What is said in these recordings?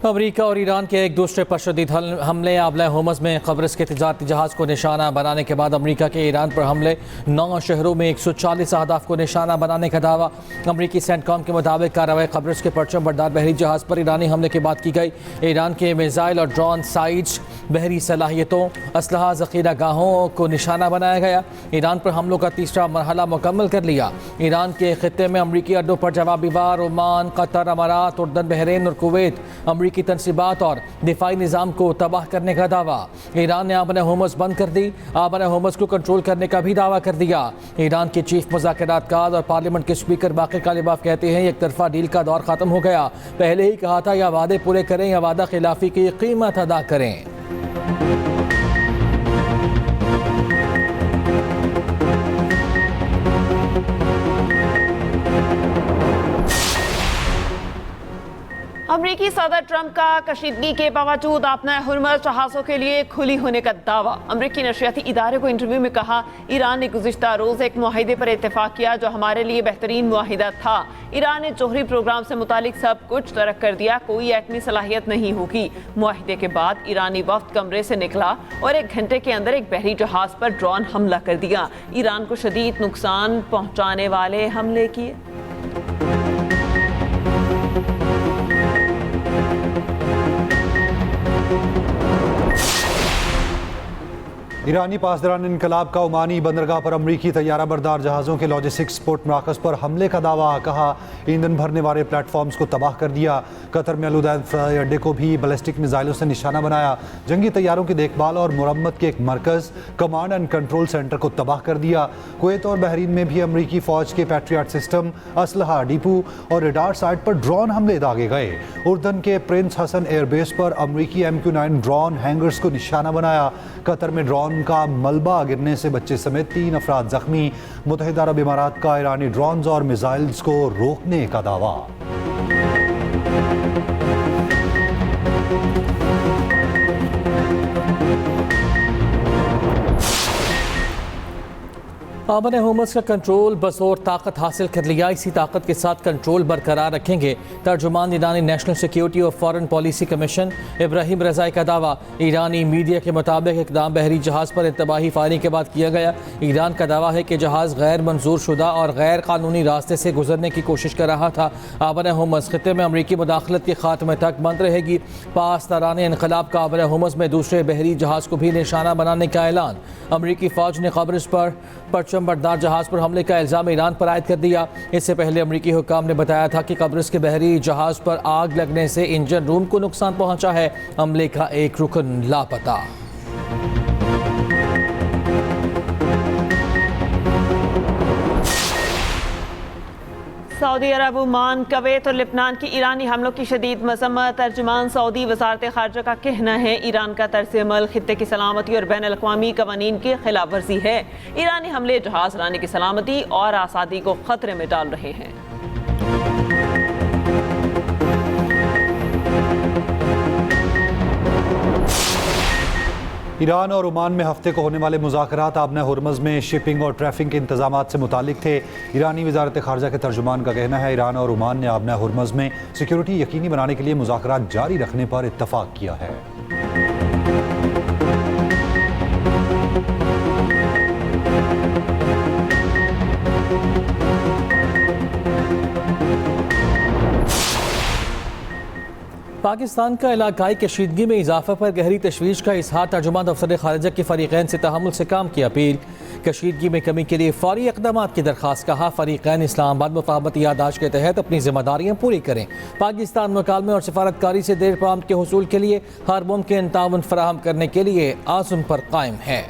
अमरीका और ईरान के एक दूसरे पर शदीद हमले। आबला होमस में कब्रिस के तिजारती जहाज़ को निशाना बनाने के बाद अमरीका के ईरान पर हमले। 9 शहरों में 140 अहदाफ को निशाना बनाने का दावा। अमरीकी सेंटकॉम के मुताबिक कार्रवाई कब्रिस के परचम बरदार बहरी जहाज़ पर ईरानी हमले के बाद की गई। ईरान के मिसाइल और ड्रोन साइट्स, बहरी सलाहियतों, असलहा ज़ख़ीरा गाहों को निशाना बनाया गया। ईरान पर हमलों का तीसरा मरहला मुकम्मल कर लिया। ईरान के खित्ते में अमरीकी अड्डों पर जवाबी वार ओमान, कतर, अमारात, उर्दन, बहरीन और कुवैत अमरीकी तनसीबात और दिफाई निज़ाम को तबाह करने का दावा। ईरान ने आबन होमस बंद कर दी। आबन होमस को कंट्रोल करने का भी दावा कर दिया। ईरान के चीफ मुज़ाकरातकार और पार्लियामेंट के स्पीकर बाक़िर कालिबाफ कहते हैं एक तरफा डील का दौर ख़त्म हो गया। पहले ही कहा था या वादे पूरे करें या वादा खिलाफी की कीमत अदा करें। अमरीकी सदर ट्रंप का कशीदगी के बावजूद अपना हुर्मुज़ जहाज़ों के लिए खुली होने का दावा। अमरीकी नशरियाती इदारे को इंटरव्यू में कहा, ईरान ने गुज़िश्ता रोज़ एक मुआहिदे पर इत्तेफाक किया जो हमारे लिए बेहतरीन मुआहिदा था। ईरान ने जोहरी प्रोग्राम से मुतालिक सब कुछ तर्क कर दिया, कोई एटमी सलाहियत नहीं होगी। मुआहिदे के बाद ईरानी वफ्द कमरे से निकला और 1 घंटे के अंदर एक बहरी जहाज़ पर ड्रोन हमला कर दिया। ईरान को शदीद नुकसान पहुँचाने वाले हमले किए। ईरानी पासदारान इनकलाब का ओमानी बंदरगाह पर अमरीकी तैयारा बरदार जहाज़ों के लॉजिस्टिक्स पोर्ट मराकज़ पर हमले का दावा। कहा ईंधन भरने वाले प्लेटफॉर्म्स को तबाह कर दिया। कतर में अलुदैन फ्लाई अड्डे को भी बैलिस्टिक मिसाइलों से निशाना बनाया। जंगी तैयारों की देखभाल और मुरम्मत के एक मरकज़, कमांड एंड कंट्रोल सेंटर को तबाह कर दिया। कुवैत और बहरीन में भी अमरीकी फ़ौज के पैट्रियट सिस्टम, असलहा डिपो और रडार साइट पर ड्रोन हमले दागे गए। उर्दन के प्रिंस हसन एयरबेस पर अमरीकी MQ-9 ड्रोन हैंगर्स को निशाना बनाया। कतर में ड्रोन का मलबा गिरने से बच्चे समेत 3 अफराद जख्मी। मुत्तहिदा अरब इमारात का ईरानी ड्रोन्स और मिसाइल्स को रोकने का दावा। आबन होमस का कंट्रोल बसौर ताकत हासिल कर लिया। इसी ताकत के साथ कंट्रोल बरकरार रखेंगे। तर्जुमान ईरानी नेशनल सिक्योरिटी और फॉरेन पॉलिसी कमीशन इब्राहिम रज़ाई का दावा। ईरानी मीडिया के मुताबिक इक़दाम बहरी जहाज़ पर इंतबाही फायरिंग के बाद किया गया। ईरान का दावा है कि जहाज़ गैर मंजूर शुदा और गैर कानूनी रास्ते से गुजरने की कोशिश कर रहा था। आबन होमस खित्ते में अमरीकी मुदाखलत के खात्मे तक बंद रहेगी। पासदारान इनकलाब का आबन होमस में दूसरे बहरी जहाज़ को भी निशाना बनाने का ऐलान। अमरीकी फ़ौज ने कब्रिस पर परचम बरदार जहाज़ पर हमले का इल्ज़ाम ईरान पर आयद कर दिया। इससे पहले अमरीकी हुक्काम ने बताया था कि कब्रिस के बहरी जहाज़ पर आग लगने से इंजन रूम को नुकसान पहुंचा है। हमले का एक रुकन लापता। सऊदी अरब, ओमान, कुवैत और लेबनान की ईरानी हमलों की शदीद मजम्मत। तर्जुमान सऊदी वज़ारत ख़ारजा का कहना है ईरान का तर्ज़ अमल खित्ते की सलामती और बैन अल-अक़वामी क़वानीन की खिलाफ वर्जी है। ईरानी हमले जहाज़ रानी की सलामती और आज़ादी को ख़तरे में डाल रहे हैं। ईरान और ओमान में हफ्ते को होने वाले मुज़ाकरात आबन हुर्मुज़ में शिपिंग और ट्रैफिक के इंतजामात से मुतालिक थे। ईरानी वज़ारत ख़ारजा के तर्जुमान का कहना है ईरान और ओमान ने आबन हुर्मुज़ में सिक्योरिटी यकीनी बनाने के लिए मुज़ाकरात जारी रखने पर इत्तफ़ाक़ किया है। पाकिस्तान का इलाकाई कशीदगी में इजाफा पर गहरी तशवीश का इजहार। तर्जुमान दफ्तर खारिजा के फरीक़ैन से तहम्मुल से काम की अपील। कशीदगी में कमी के लिए फौरी इक़दामात की दरख्वास्त। कहा फरीक़ैन इस्लामाबाद मुफ़ाहमती यादाश्त के तहत अपनी जिम्मेदारियाँ पूरी करें। पाकिस्तान मुकालमे और सफारतकारी से देर पाम के हुसूल के लिए हर मुमकिन ताउन फराहम करने के लिए आज़म पर कायम है।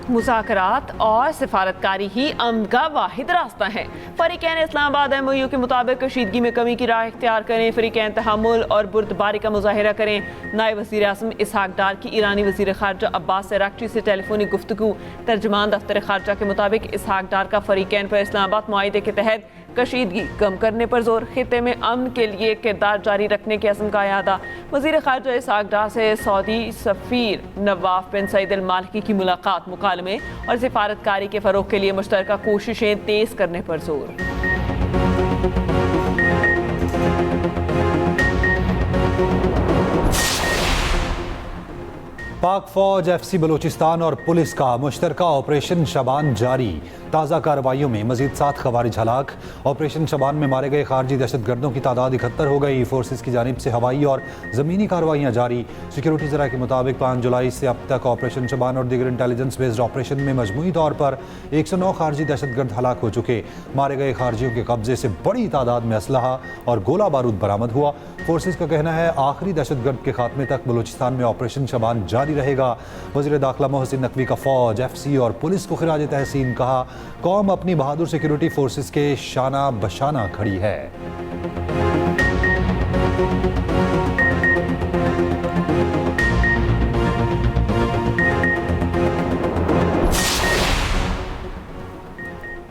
मुज़ाकरात और सिफारतकारी ही अमन का वाहिद रास्ता है। फरीक़ैन इस्लामाबाद MOU के मुताबिक कशीदगी में कमी की राह इख्तियार करें। फरीक़ैन तहम्मुल और बुर्दबारी का मुज़ाहिरा करें। नायब वज़ीर आज़म इसहाक डार की ईरानी वज़ीर ख़ारजा अब्बास अराग़ची से टेलीफोनिक गुफ्तगू। तर्जुमान दफ्तर ख़ारजा के मुताबिक इसहाक डार का फरीक़ैन पर इस्लामाबाद मुआहिदे के तहत कशीदगी कम करने पर जोर, खित्ते में अमन के लिए किरदार जारी रखने के अज़्म का यादा। वज़ीर ख़ारिजा इसहाक़ डार से सऊदी सफ़ीर नवाफ बिन सईद अल मालिकी की मुलाकात, मुकालमे और सिफारतकारी के फ़रोग़ के लिए मुश्तरका कोशिशें तेज़ करने पर जोर। पाक फौज, FC बलूचिस्तान और पुलिस का मुश्तरका ऑपरेशन शबान जारी। ताज़ा कार्रवाइयों में मजीद 7 खवारिज हलाक। ऑपरेशन शबान में मारे गए खारजी दहशतगर्दों की तादाद 71 हो गई। फोर्सेस की जानिब से हवाई और ज़मीनी कार्रवाइयाँ जारी। सिक्योरिटी ज़रा के मुताबिक 5 जुलाई से अब तक ऑपरेशन शबान और दीगर इंटेलिजेंस बेस्ड ऑपरेशन में मजमूई तौर पर 109 खारजी दहशतगर्द हलाक हो चुके। मारे गए खारजियों के कब्जे से बड़ी तादाद में असलहा और गोला बारूद बरामद हुआ। फोर्सेस का कहना है आखिरी दहशतगर्द के खात्मे तक बलूचिस्तान में ऑपरेशन शबान जारी रहेगा। वज़ीर दाखिला मोहसिन नकवी का फौज, FC और पुलिस को खिराज तहसीन, कहा कौम अपनी बहादुर सिक्योरिटी फोर्सेस के शाना बशाना खड़ी है।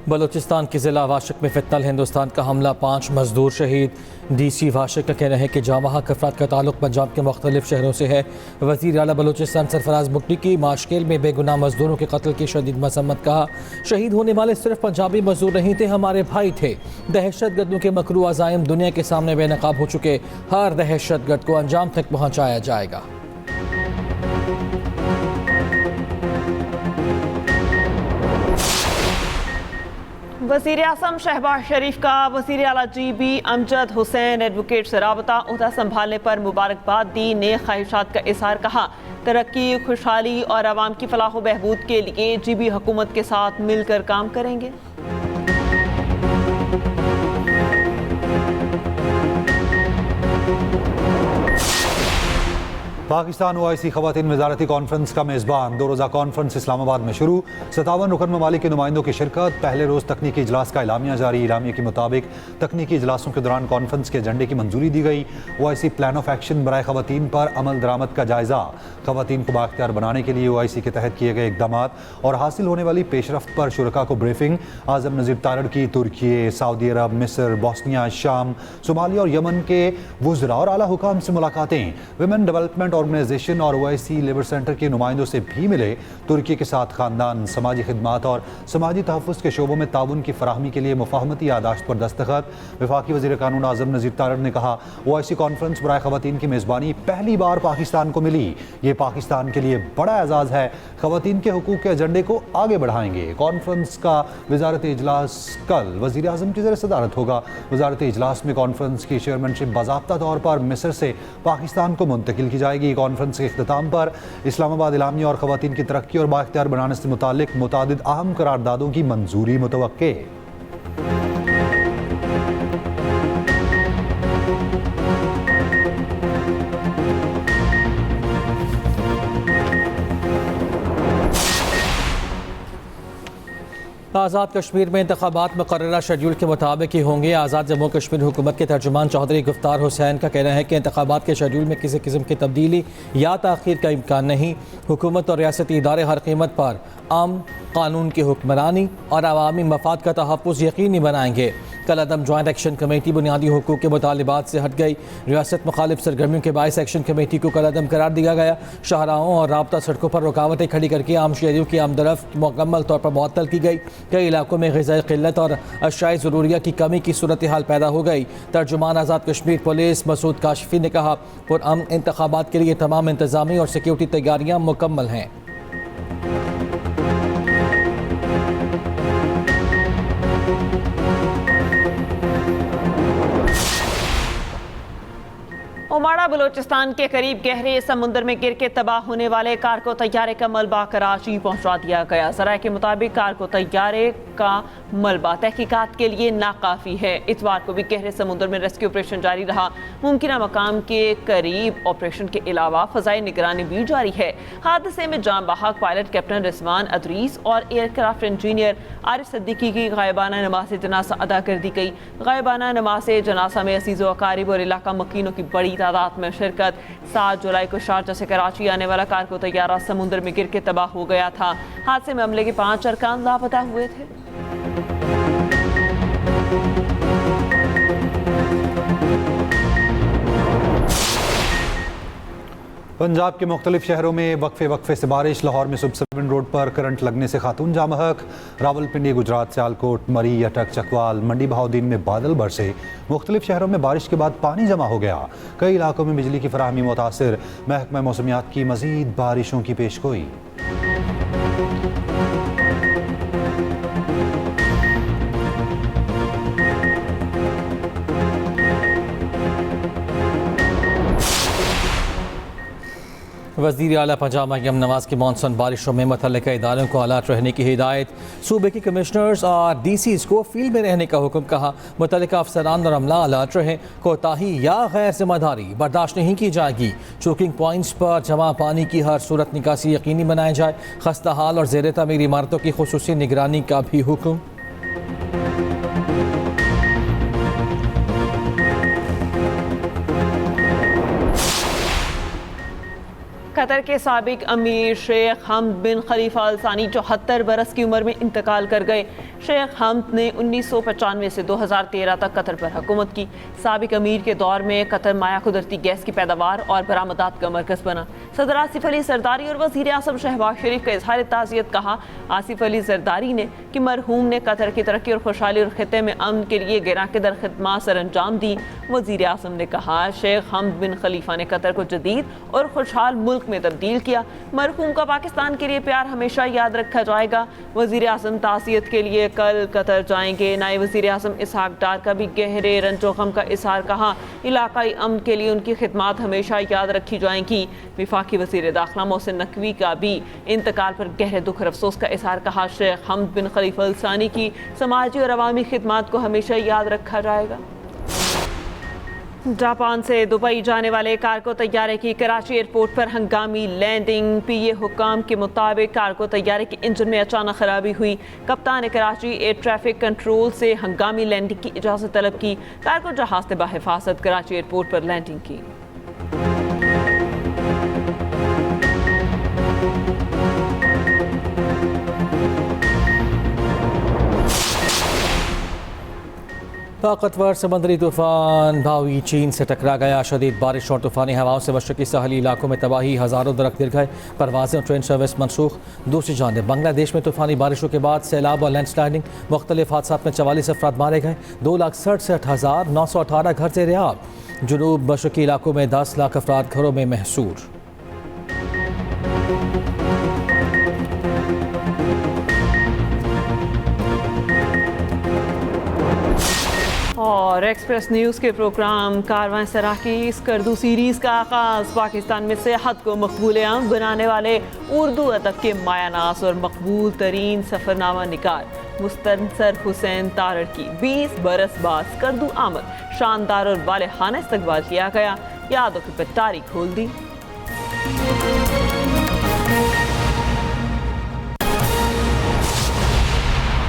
बलूचिस्तान के ज़िला वाशिक में फितनल हिंदुस्तान का हमला, 5 मजदूर शहीद। DC वाशिक का कहना है कि जामहा अफराद का ताल्लुक पंजाब के मुख्तलिफ शहरों से है। वज़ीर आला बलूचिस्तान सरफराज बुगटी की माशकेल में बेगुनाह मजदूरों के कत्ल की शदीद मसम्मत, कहा शहीद होने वाले सिर्फ पंजाबी मजदूर नहीं थे, हमारे भाई थे। दहशतगर्दों के मकरू अज़ाइम दुनिया के सामने बेनकाब हो चुके, हर दहशतगर्द को अंजाम तक पहुँचाया जाएगा। वज़ीर आज़म शहबाज शरीफ का वज़ीर आला GB अमजद हुसैन एडवोकेट से राबता, ओहदा संभालने पर मुबारकबाद दी, नेक ख्वाहिशात का इज़हार, कहा तरक्की, खुशहाली और आवाम की फलाह व बहबूद के लिए GB हुकूमत के साथ मिलकर काम करेंगे। पाकिस्तान OIC ख़वातीन वज़ारती कॉन्फ्रेंस का मेज़बान। 2 रोज़ा कॉन्फ्रेंस इस्लामाबाद में शुरू। 57 रुकन ममालिक के नुमाइंदों की शिरकत। पहले रोज़ तकनीकी इजलास का एलामिया जारी। एलामिया के मुताबिक तकनीकी इजलासों के दौरान कॉन्फ्रेंस के एजेंडे की मंजूरी दी गई। OIC प्लान ऑफ एक्शन बराए ख़वातीन पर अमल दरामद का जायज़ा। ख़वातीन को बाख्तियार बनाने के लिए OIC के तहत किए गए इक़दाम और हासिल होने वाली पेशरफ्त पर शुरका को ब्रीफिंग। आज़म नज़ीर तारड़ की तुर्की, सऊदी अरब, मिस्र, बोस्निया, शाम, सोमालिया और यमन के वुज़रा और आला हुकाम से मुलाकातें। विमेन डेवलपमेंट ऑर्गेनाइजेशन और OIC लेबर सेंटर के नुमाइंदों से भी मिले। तुर्की के साथ खानदान, समाजी खिदमात और समाजी तहफ़्फ़ुज़ के शोबों में ताउन की फराहमी के लिए मुफ़ाहमती यादाश्त पर दस्तखत। वफाकी वज़ीर कानून आज़म नज़ीर तारड़ ने कहा OIC कॉन्फ्रेंस बराए ख़वातीन की मेज़बानी पहली बार पाकिस्तान को मिली। ये पाकिस्तान के लिए बड़ा एजाज़ है। ख़वातीन के हुकूक़ के एजेंडे को आगे बढ़ाएंगे। कॉन्फ्रेंस का वज़ारती इजलास कल वज़ीर आज़म की ज़रिए सदारत होगा। वज़ारती इजलास में कॉन्फ्रेंस की चेयरमैनशिप बाज़ाब्ता तौर पर मिस्र से पाकिस्तान को मुंतकिल की जाएगी। कॉन्फ्रेंस के इख्तिताम पर इस्लामाबाद इलामिया और ख़वातीन की तरक्की और बाख्तियार बनाने से मुताल्लिक मुतादिद अहम करारदादों की मंजूरी मुतवक्के। आज़ाद कश्मीर में इंतखाबात मुकर्ररा शेड्यूल के मुताबिक ही होंगे। आज़ाद जम्मू कश्मीर हुकूमत के तर्जुमान चौधरी गुफ्तार हुसैन का कहना है कि इंतखाबात के शेड्यूल में किसी किस्म की तब्दीली या ताख़ीर का इम्कान नहीं। हुकूमत और रियासती इदारे हर कीमत पर अमन, कानून की हुक्मरानी और अवामी मफाद का तहफ़्फ़ुज़ यकीनी बनाएंगे। कल अदम जॉइंट एक्शन कमेटी बुनियादी हुकूक़ के मुतालिबात से हट गई। रियासत मुखालिफ सरगर्मियों के बायस एक्शन कमेटी को कल अदम करार दिया गया। शाहराहों और राबता सड़कों पर रुकावटें खड़ी करके आम शहरियों की आमदरफ्त मुकम्मल तौर पर मुअत्तल की गई। कई इलाकों में ग़िज़ाई क़िल्लत और अशियाए ज़रूरिया की कमी की सूरत हाल पैदा हो गई। तर्जुमान आज़ाद कश्मीर पुलिस मसूद काशिफ़ी ने कहा पुरअमन इंतखाबात के लिए तमाम इंतज़ामी और सिक्योरिटी तैयारियाँ मुकम्मल हैं। ओमाड़ा बलूचिस्तान के करीब गहरे समुद्र में गिर के तबाह होने वाले कार्गो तैयारे का मलबा कराची पहुंचा दिया गया। ज़राए के मुताबिक कार्गो तैयारे का मलबा तहकीकात के लिए नाकाफ़ी है। इतवार को भी गहरे समुद्र में रेस्क्यू ऑपरेशन जारी रहा। मुमकिन मकाम के करीब ऑपरेशन के अलावा फ़ज़ाई निगरानी भी जारी है। हादसे में जान बहक पायलट कैप्टन रिजवान अदरीस और एयरक्राफ्ट इंजीनियर आरिफ सिद्दीकी की गायबाना नमाज जनाजा अदा कर दी गई। गायबाना नमाज जनाजा में अजीज़ व अकारिब और इलाका मकीनों की बड़ी तादाद में शिरकत। 7 जुलाई को शारजा से कराची आने वाला कार्गो तैयारा समुद्र में गिर के तबाह हो गया था। हादसे में अमले के 5 अरकान लापता हुए थे। पंजाब के मुख्तलिफ शहरों में वक्फे से बारिश। लाहौर में सुबसबिन रोड पर करंट लगने से खातून जाँ महक। रावलपिंडी, गुजरात, सियालकोट, मरी, अटक, चकवाल, मंडी बहाउद्दीन में बादल बरसे। मुख्तलिफ शहरों में बारिश के बाद पानी जमा हो गया। कई इलाकों में बिजली की फराहमी मुतासिर। महकमा मौसमियात की मजीद बारिशों की पेशगोई। वज़ीर आला पंजाब मरियम नवाज की मानसून बारिशों में मुतल्लिका इदारों को अलर्ट रहने की हिदायत। सूबे के कमिश्नर्स और DCs को फील्ड में रहने का हुक्म। कहा मुतल्लिका अफसरान और अमला अलर्ट रहें। कोताही या गैर जिम्मेदारी बर्दाश्त नहीं की जाएगी। चोकिंग पॉइंट्स पर जमा पानी की हर सूरत निकासी यकीनी बनाई जाए। खस्ता हाल और ज़ेर तमीर इमारतों की खुसूसी निगरानी का भी हुक्म। कतर के साबिक अमीर शेख हमद बिन खलीफा अल सानी 74 बरस की उम्र में इंतकाल कर गए। शेख हमद ने 1995 से 2013 तक कतर पर हुकूमत की। साबिक अमीर के दौर में कतर माया कुदरती गैस की पैदावार और बरामदात का मरकज़ बना। सदर आसिफ अली जरदारी और वज़ीर आज़म शहबाज शरीफ का इजहार ताज़ियत। कहा आसिफ अली जरदारी ने कि मरहूम ने कतर की तरक्की और खुशहाली और खित्ते में अमन के लिए गिरा के दर खिदमात सर अंजाम दी। वज़ीर आज़म ने कहा शेख हमद बिन खलीफा ने कतर को जदीद और खुशहाल मुल्क में तब्दील किया। मरहूम का पाकिस्तान के लिए प्यार हमेशा याद रखा जाएगा। वज़ीर आज़म ताज़ियत के लिए कल कतर जाएंगे। नायब वज़ीर आज़म इसहाक डार का भी गहरे रंजो गम का इज़हार। कहा इलाकाई अमन के लिए उनकी खिदमात हमेशा याद रखी जाएंगी। वफाकी वज़ीर दाखिला मोहसिन नकवी का भी इंतकाल पर गहरे दुख और अफसोस का इज़हार। कहा शेख हमद बिन खलीफा अल सानी की समाजी और अवामी खिदमात को हमेशा याद रखा जाएगा। जापान से दुबई जाने वाले कार्गो तैयारे की कराची एयरपोर्ट पर हंगामी लैंडिंग। PA हुक्म के मुताबिक कार्गो तैयारे के इंजन में अचानक खराबी हुई। कप्तान कराची एयर ट्रैफिक कंट्रोल से हंगामी लैंडिंग की इजाज़त तलब की। कार्गो जहाज ने बाहिफाजत कराची एयरपोर्ट पर लैंडिंग की। ताकतवर समंदरी तूफान भावी चीन से टकरा गया। शदीद बारिश और तूफानी हवाओं से मशरकी साहली इलाकों में तबाही। हज़ारों दरख्त गिर गए। परवाज़ें और ट्रेन सर्विस मनसूख। दूसरी जानब बांग्लादेश में तूफानी बारिशों के बाद सैलाब और लैंडस्लाइडिंग। मुख्तलिफ हादसात में 44 अफराद मारे गए। 2,67,918 घर से रिहाब। जुनूब मशरकी इलाकों में 10 लाख अफराद घरों में महसूर। और एक्सप्रेस न्यूज़ के प्रोग्राम कारवां सराकी स्कर्दू सीरीज़ का आगाज़। पाकिस्तान में सेहत को मकबूल आम बनाने वाले उर्दू अदब के मायानास और मकबूल तरीन सफ़रनामा निगार मुस्तनसर हुसैन तारड़ की 20 बरस बाद स्कर्दू आमद। शानदार और वाले खाना इस्तकबाल किया गया। यादों की पिटारी खोल दी।